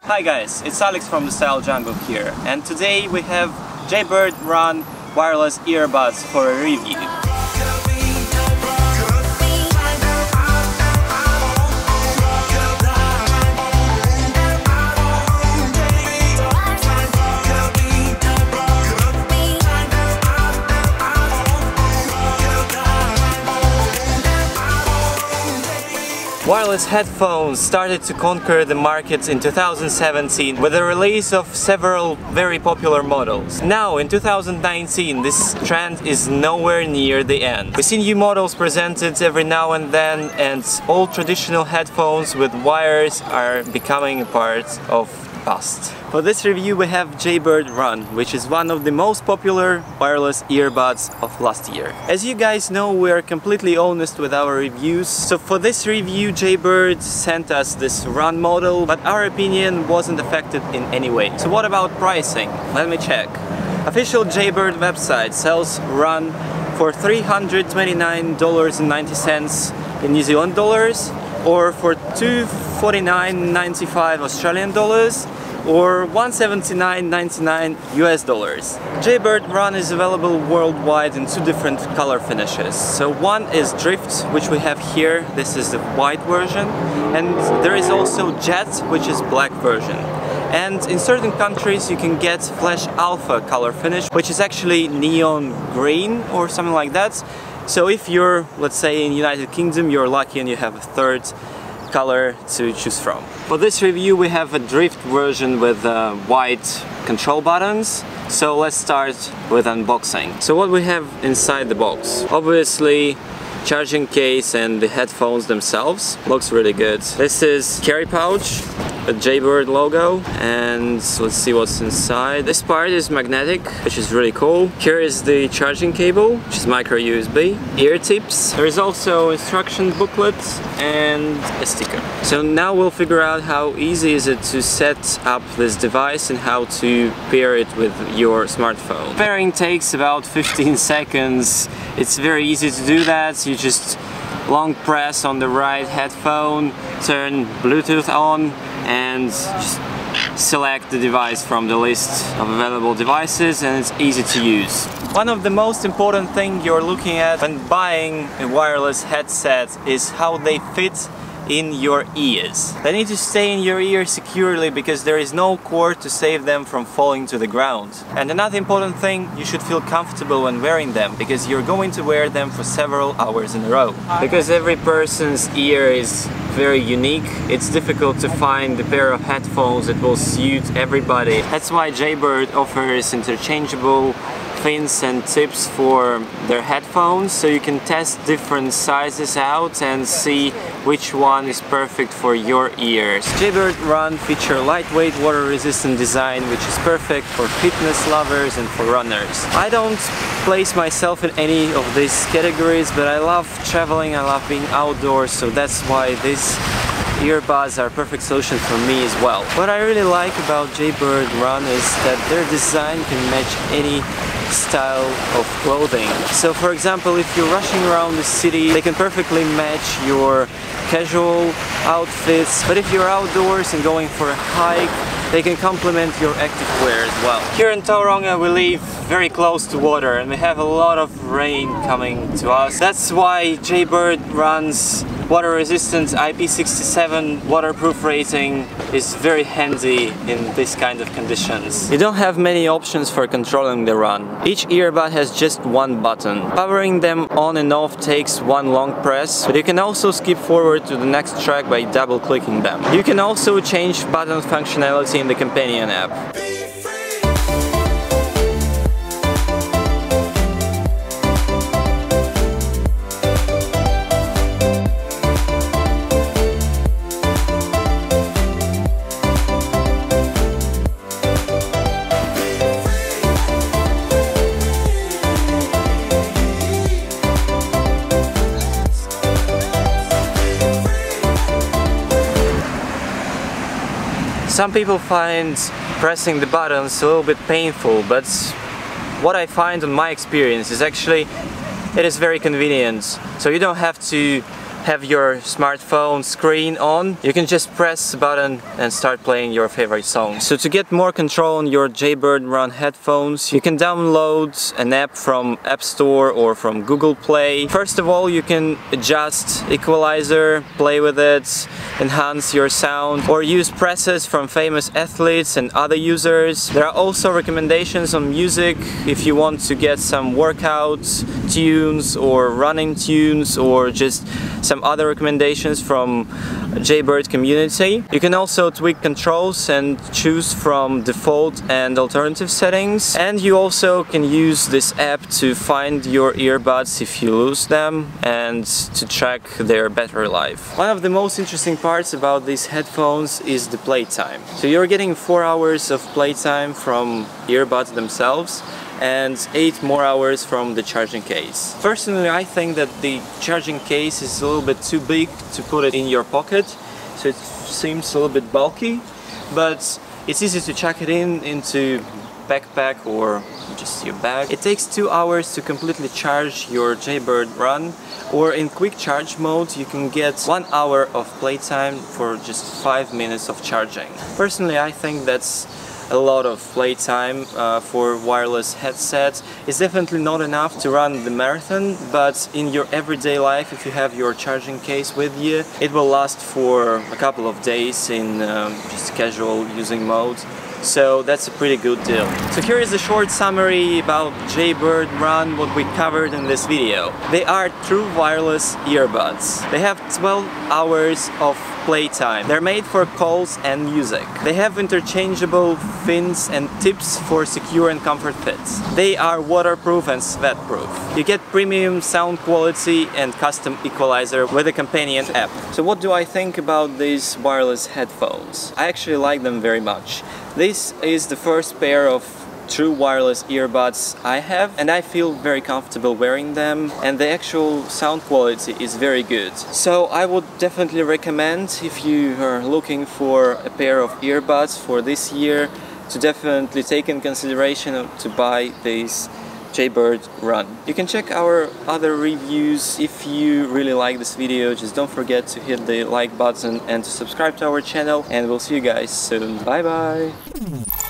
Hi guys, it's Alex from theStyleJungle here, and today we have Jaybird Run wireless earbuds for a review. Wireless headphones started to conquer the market in 2017 with the release of several very popular models. Now in 2019 this trend is nowhere near the end. We see new models presented every now and then, and old traditional headphones with wires are becoming a part of the past. For this review we have Jaybird Run, which is one of the most popular wireless earbuds of last year. As you guys know, we are completely honest with our reviews, so for this review Jaybird sent us this Run model, but our opinion wasn't affected in any way. So what about pricing? Let me check. Official Jaybird website sells Run for $329.90 in New Zealand dollars, or for $249.95 Australian dollars, or $179.99 US dollars. Jaybird Run is available worldwide in two different color finishes. So one is Drift, which we have here. This is the white version, and there is also Jet, which is black version. And in certain countries you can get Flash Alpha color finish, which is actually neon green or something like that. So if you're, let's say, in United Kingdom, you're lucky and you have a third color to choose from. For this review we have a Drift version with white control buttons. So let's start with unboxing. So what we have inside the box? Obviously charging case and the headphones themselves. Looks really good. This is carry pouch, a Jaybird logo, and let's see what's inside. This part is magnetic, which is really cool. Here is the charging cable, which is micro USB. Ear tips. There is also instruction booklet and a sticker. So now we'll figure out how easy is it to set up this device and how to pair it with your smartphone. Pairing takes about 15 seconds. It's very easy to do that. You just long press on the right headphone, turn Bluetooth on, and just select the device from the list of available devices, and it's easy to use. One of the most important things you're looking at when buying a wireless headset is how they fit in your ears. They need to stay in your ear securely because there is no cord to save them from falling to the ground. And another important thing, you should feel comfortable when wearing them, because you're going to wear them for several hours in a row. Because every person's ear is very unique, it's difficult to find a pair of headphones that will suit everybody. That's why Jaybird offers interchangeable fins and tips for their headphones, so you can test different sizes out and see which one is perfect for your ears. Jaybird Run feature lightweight, water-resistant design, which is perfect for fitness lovers and for runners. I don't place myself in any of these categories, but I love traveling, I love being outdoors, so that's why these earbuds are a perfect solution for me as well. What I really like about Jaybird Run is that their design can match any style of clothing. So for example, if you're rushing around the city, they can perfectly match your casual outfits, but if you're outdoors and going for a hike, they can complement your active wear as well. Here in Tauranga we live very close to water and we have a lot of rain coming to us. That's why Jaybird Run's water-resistant IP67 waterproof rating is very handy in this kind of conditions. You don't have many options for controlling the run. Each earbud has just one button. Powering them on and off takes one long press, but you can also skip forward to the next track by double-clicking them. You can also change button functionality in the companion app. Some people find pressing the buttons a little bit painful, but what I find in my experience is actually it is very convenient. So you don't have to have your smartphone screen on, you can just press the button and start playing your favorite song. So to get more control on your Jaybird Run headphones, you can download an app from App Store or from Google Play. First of all, you can adjust equalizer, play with it, enhance your sound, or use presets from famous athletes and other users. There are also recommendations on music if you want to get some workout tunes or running tunes, or just some other recommendations from Jaybird community. You can also tweak controls and choose from default and alternative settings, and you also can use this app to find your earbuds if you lose them and to track their battery life. One of the most interesting parts about these headphones is the playtime. So you're getting 4 hours of playtime from earbuds themselves and 8 more hours from the charging case. Personally, I think that the charging case is a little bit too big to put it in your pocket, so it seems a little bit bulky, but it's easy to chuck it into backpack or just your bag. It takes 2 hours to completely charge your Jaybird Run, or in quick charge mode you can get 1 hour of playtime for just 5 minutes of charging. Personally, I think that's a lot of playtime for wireless headsets. It's definitely not enough to run the marathon, but in your everyday life, if you have your charging case with you, it will last for a couple of days in just casual using mode. So that's a pretty good deal. So here is a short summary about Jaybird Run, what we covered in this video. They are true wireless earbuds. They have 12 hours of playtime. They're made for calls and music. They have interchangeable fins and tips for secure and comfort fits. They are waterproof and sweatproof. You get premium sound quality and custom equalizer with a companion app. So what do I think about these wireless headphones? I actually like them very much. This is the first pair of true wireless earbuds I have, and I feel very comfortable wearing them, and the actual sound quality is very good. So I would definitely recommend, if you are looking for a pair of earbuds for this year, to definitely take in consideration to buy these Jaybird Run. You can check our other reviews. If you really like this video, just don't forget to hit the like button and to subscribe to our channel, and we'll see you guys soon. Bye bye!